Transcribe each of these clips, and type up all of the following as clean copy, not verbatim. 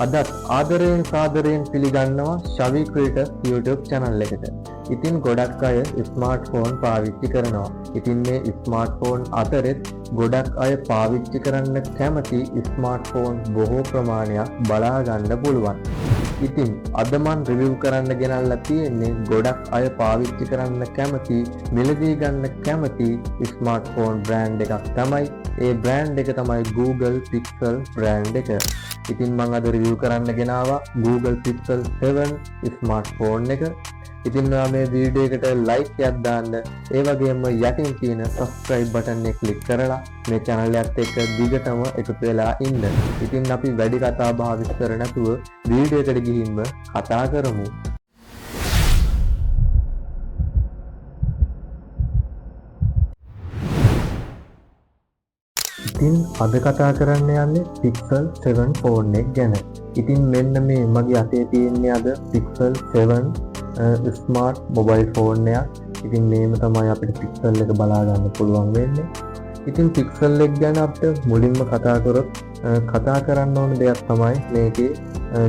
අදත් ආදරයෙන් සාදරයෙන් පිළිගන්නවා ශවි ක්‍රියේටර්ස් YouTube channel එකට. ඉතින් ගොඩක් අය ස්මාර්ට්ෆෝන් පාවිච්චි කරනවා. ඉතින් මේ ස්මාර්ට්ෆෝන් අතරෙත් ගොඩක් අය පාවිච්චි කරන්න කැමති ස්මාර්ට්ෆෝන් බොහෝ ප්‍රමාණයක් බලා ගන්න පුළුවන්. ඉතින් අද මම රිවිව් කරන්න ගෙනල්ලා තියෙන්නේ ගොඩක් අය පාවිච්චි කරන්න කැමති මිලදී ගන්න කැමති ස්මාර්ට්ෆෝන් බ්‍රෑන්ඩ් එකක් තමයි. ඒ බ්‍රෑන්ඩ් එක තමයි Google Pixel බ්‍රෑන්ඩ් එක. ඉතින් මම අද රිවිව් කරන්න ගෙනාවා Google Pixel 7 ස්මාර්ට්ෆෝන් එක. ඉතින් මේ වීඩියෝ එකට ලයික් එකක් දාන්න, ඒ වගේම යටින් තියෙන subscribe button එක click කරලා මේ channel එකත් එක්ක දිගටම එකතු වෙලා ඉන්න. ඉතින් අපි වැඩි කතා බහ විස්තර නැතුව වීඩියෝ එකට ගිහින්ම කතා කරමු. ඉතින් අද කතා කරන්න යන්නේ Pixel 7 ෆෝන් එක ගැන. ඉතින් මෙන්න මේ මගේ අතේ තියෙන්නේ අද Pixel 7 ස්මාර්ට් මොබයිල් ෆෝන් එකක්. ඉතින් මේම තමයි අපිට Pixel එක බලා ගන්න පුළුවන් වෙන්නේ. ඉතින් Pixel එක ගැන අපිට මුලින්ම කතා කරන්න ඕන දෙයක් තමයි මේකේ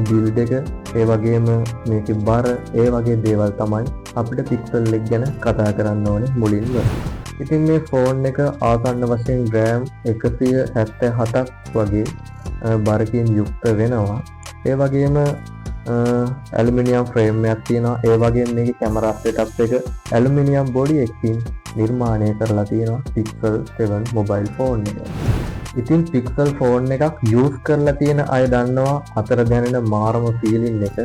බිල්ඩ් එක, ඒ වගේම මේකේ බර, ඒ වගේ දේවල් තමයි අපිට Pixel එක ගැන කතා කරන්න ඕනේ මුලින්ම. ඉතින් මේ ෆෝන් එක ආසන්න වශයෙන් RAM 177ක් වගේ බරකින් යුක්ත වෙනවා. ඒ වගේම ඇලුමිනියම් ෆ්‍රේම් එකක් තියෙනවා. ඒ වගේම මේකේ කැමරා සෙටප් එක ඇලුමිනියම් බොඩි එකකින් නිර්මාණය කරලා තියෙනවා Pixel 7 මොබයිල් ෆෝන් එක. ඉතින් Pixel ෆෝන් එකක් යූස් කරලා තියෙන අය දන්නවා අතර දැනෙන මාරම ෆීලිං එක.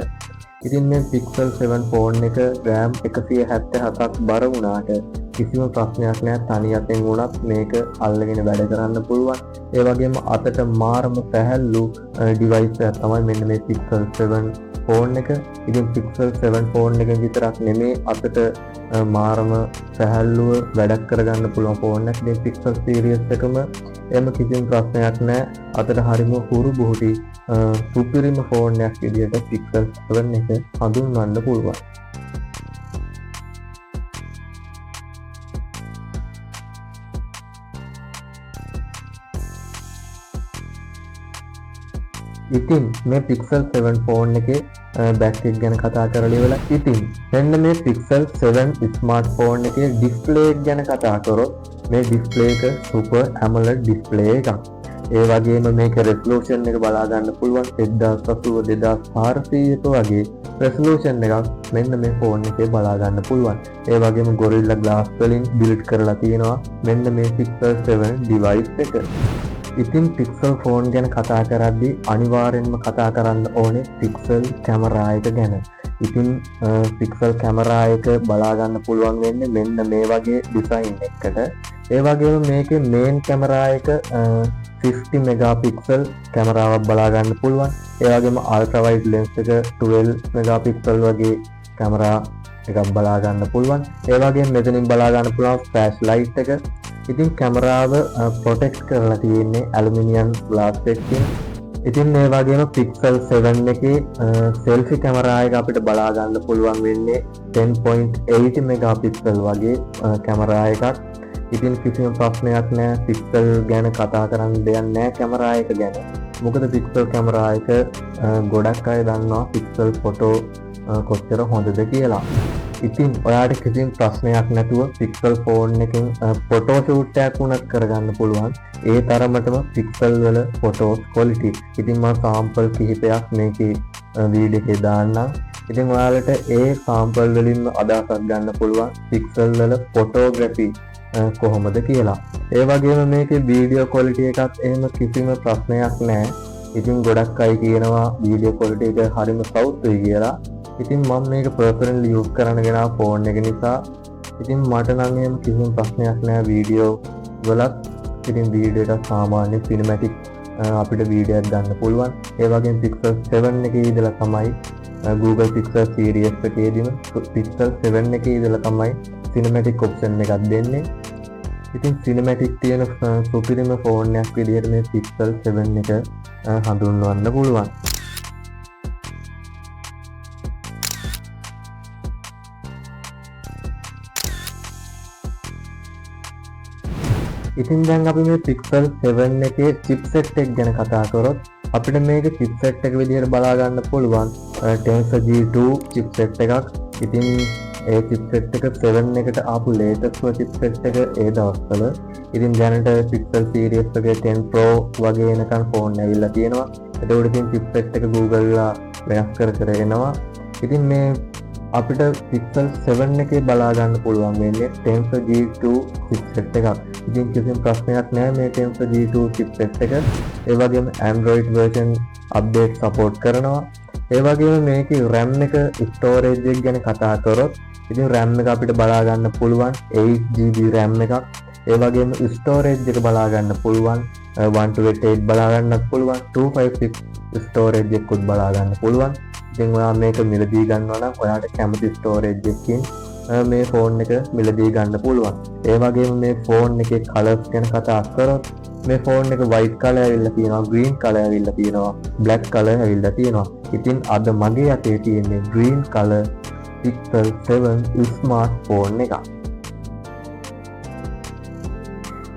ඉතින් මේ Pixel 7 ෆෝන් එක RAM 177ක් බර වුණාට කිසිම ප්‍රශ්නයක් නැහැ. තනි අතෙන් වුණත් මේක අල්ලගෙන වැඩ කරන්න පුළුවන්. ඒ වගේම අතට මාරම සැහැල්ලු ඩිවයිස් එකක් තමයි මෙන්න මේ Pixel 7 ෆෝන් එක. ඉතින් Pixel 7 ෆෝන් එක විතරක් නෙමේ අතට මාරම සැහැල්ලුව වැඩක් කරගන්න පුළුවන් ෆෝන් එකක්. ඉතින් Pixel series එකම එම කිසිම ප්‍රශ්නයක් නැහැ. අතට හරිම හුරු බුහුටි සුපිරිම ෆෝන් එකක් විදිහට Pixel 7 එක හඳුන්වන්න පුළුවන්. ඉතින් මේ Pixel 7 ෆෝන් එකේ බැක් එක ගැන කතා කරලා ඉවරලා. ඉතින් මෙන්න මේ Pixel 7 ස්මාර්ට්ෆෝන් එකේ ඩිස්ප්ලේ එක ගැන කතා කරොත් මේ ඩිස්ප්ලේ එක Super AMOLED ඩිස්ප්ලේ එකක්. ඒ වගේම මේක රෙසලූෂන් එක බලා ගන්න පුළුවන් 1080 2400ක වගේ රෙසලූෂන් එකක් මෙන්න මේ ෆෝන් එකේ බලා ගන්න පුළුවන්. ඒ වගේම Gorilla Glass වලින් බිල්ඩ් කරලා තියෙනවා මෙන්න මේ Pixel 7 ඩිවයිස් එක. ඉතින් Pixel ෆෝන් ගැන කතා කරද්දී අනිවාර්යෙන්ම කතා කරන්න ඕනේ Pixel කැමරා එක ගැන. ඉතින් Pixel කැමරා එක බලා ගන්න පුළුවන් වෙන්නේ මෙන්න මේ වගේ ඩිසයින් එකකට. ඒ වගේම මේකේ මේන් කැමරා එක 50 මෙගාපික්සල් කැමරාවක් බලා ගන්න පුළුවන්. ඒ වගේම අල්ට්‍රා වයිඩ් ලෙන්ස් එක 12 මෙගාපික්සල් වගේ කැමරා එකක් බලා ගන්න පුළුවන්. ඒ වගේම මෙතනින් බලා ගන්න පුළුවන් ෆ්ලෑෂ් ලයිට් එක. ඉතින් කැමරාව ප්‍රොටෙක්ට් කරලා තියෙන්නේ ඇලුමිනියම් ග්ලාස් එකකින්. ඉතින් මේ වගේම Pixel 7 එකේ සෙල්ෆි කැමරා එක අපිට බලා ගන්න පුළුවන් වෙන්නේ 10.8 මෙගාපික්සල් වගේ කැමරා එකක්. ඉතින් කිසිම ප්‍රශ්නයක් නැහැ. Pixel ගැන කතා කරන්න දෙයක් නැහැ කැමරා එක ගැන. මොකද Pixel කැමරා එක ගොඩක් අය දන්නවා Pixel ෆොටෝ කොච්චර හොඳද කියලා. ඉතින් ඔයාට කිසිම ප්‍රශ්නයක් නැතුව Pixel ෆෝන් එකෙන් ෆොටෝ ෂූට් එකක් වුණත් කරගන්න පුළුවන්. ඒ තරමටම Pixel වල ෆොටෝස් ක්වොලිටි. ඉතින් මම සාම්පල් කිහිපයක් මේකේ වීඩියෝ එකේ දාන්නම්. ඉතින් ඔයාලට ඒ සාම්පල් වලින්ම අදහසක් ගන්න පුළුවන් Pixel වල ෆොටෝග්‍රැෆි කොහොමද කියලා. ඒ වගේම මේකේ වීඩියෝ ක්වොලිටි එකත් එහෙම කිසිම ප්‍රශ්නයක් නැහැ. ඉතින් ගොඩක් අය කියනවා වීඩියෝ ක්වොලිටි එක හරිම සවුත්තුයි කියලා. ඉතින් මම මේක පර්සනලි යූස් කරන්න ගෙනා ෆෝන් එක නිසා ඉතින් මට නම් එහෙම කිසිම ප්‍රශ්නයක් නැහැ වීඩියෝ වලත්. ඉතින් වීඩියෝ එක සාමාන්‍ය සිනමැටික් අපිට වීඩියෝ එකක් ගන්න පුළුවන්. ඒ වගේම Pixel 7 එකේ ඉඳලා තමයි Google Pixel series එකේදීම Pixel 7 එකේ ඉඳලා තමයි සිනමැටික් ඔප්ෂන් එකක් දෙන්නේ. ඉතින් සිනමැටික් තියෙන සුපිරිම ෆෝන් එකක් විදිහට මේ Pixel 7 එක හඳුන්වන්න පුළුවන්. ඉතින් දැන් අපි මේ Pixel 7 එකේ chipset එක ගැන කතා කරොත් අපිට මේක chipset එක විදිහට බලා ගන්න පුළුවන් Tensor G2 chipset එකක්. ඉතින් ඒ chipset එක 7 එකට ආපු latest chipset එක ඒ දවස්වල. ඉතින් දැනට Pixel series එකේ 10 Pro වගේ එනකන් ෆෝන් ඇවිල්ලා තියෙනවා. එතකොට ඉතින් chipset එක Google ලා වෙනස් කර එනවා. ඉතින් මේ අපිට Pixel 7 එකේ බලා ගන්න පුළුවන් වෙන්නේ Tensor G2 chipset එකක්. ඉතින් කිසිම ප්‍රශ්නයක් නැහැ මේ Tensor G2 chipset එක. ඒ වගේම Android version update support කරනවා. ඒ වගේම මේකේ RAM එක storage එක ගැන කතා කරොත් ඉතින් RAM එක අපිට බලා ගන්න පුළුවන් 8GB RAM එකක්. ඒ වගේම storage එක බලා ගන්න පුළුවන් 128 බලා ගන්නත් පුළුවන් 256 storage එකකුත් බලා ගන්න පුළුවන්. ඉතින් ඔයා මේක මිලදී ගන්නවා නම් ඔයාට කැමති storage එකකින් මේ ෆෝන් එක මිලදී ගන්න පුළුවන්. ඒ වගේම මේ ෆෝන් එකේ කලර්ස් ගැන කතා කරොත් මේ ෆෝන් එක white color ඇවිල්ලා තියෙනවා, green color ඇවිල්ලා තියෙනවා, black color ඇවිල්ලා තියෙනවා. ඉතින් අද මගේ අතේ තියෙන්නේ green color Pixel 7 smart phone එකක්.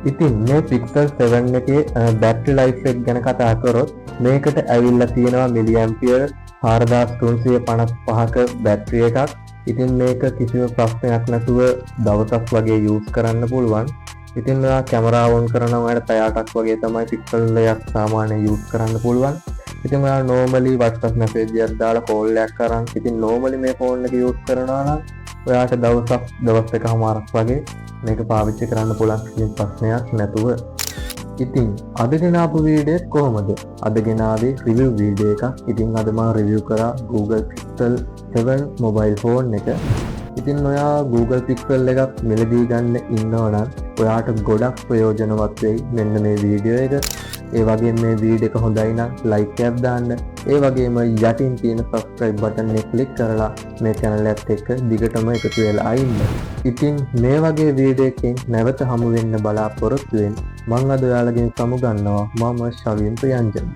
ඉතින් මේ Pixel 7 එකේ battery life එක ගැන කතා කරොත් මේකට ඇවිල්ලා තියෙනවා milliampere 4355ක බැටරි එකක්. ඉතින් මේක කිසිම ප්‍රශ්නයක් නැතුව දවසක් වගේ යූස් කරන්න පුළුවන්. ඉතින් ඔයා කැමරාව ඔන් කරනවා ඔයාලට පැය 8ක් වගේ තමයි පික්සල් එකක් සාමාන්‍යයෙන් යූස් කරන්න පුළුවන්. ඉතින් ඔයා normally WhatsApp message එකක් දාලා call එකක් කරන් ඉතින් normally මේ ෆෝන් එක යූස් කරනවා නම් ඔයාට දවස් එකමාරක් වගේ මේක පාවිච්චි කරන්න පුළුවන් කිසිම ප්‍රශ්නයක් නැතුව. ඉතින් අද ගෙනාපු වීඩියෝ කොහොමද? අද ගෙනාවේ රිවිව් වීඩියෝ එකක්. ඉතින් අද මම රිවිව් කරා Google Pixel 7 mobile phone එක. ඉතින් ඔයා Google Pixel එකක් මිලදී ගන්න ඉන්නවා නම් ඔයාට ගොඩක් ප්‍රයෝජනවත් වෙයි මෙන්න මේ වීඩියෝ එක. ඒ වගේම මේ වීඩියෝ එක හොඳයි නම් like එකක් දාන්න. ඒ වගේම යටින් තියෙන subscribe button එක click කරලා මේ channel එකත් එක්ක දිගටම එකතු වෙලා ඉන්න. ඉතින් මේ වගේ වීඩියෝ එකකින් නැවත හමු වෙන්න බලාපොරොත්තු වෙන්න. මම අද ඔයාලගෙන් සමු ගන්නවා. මම ශවින් ප්‍රියංජන.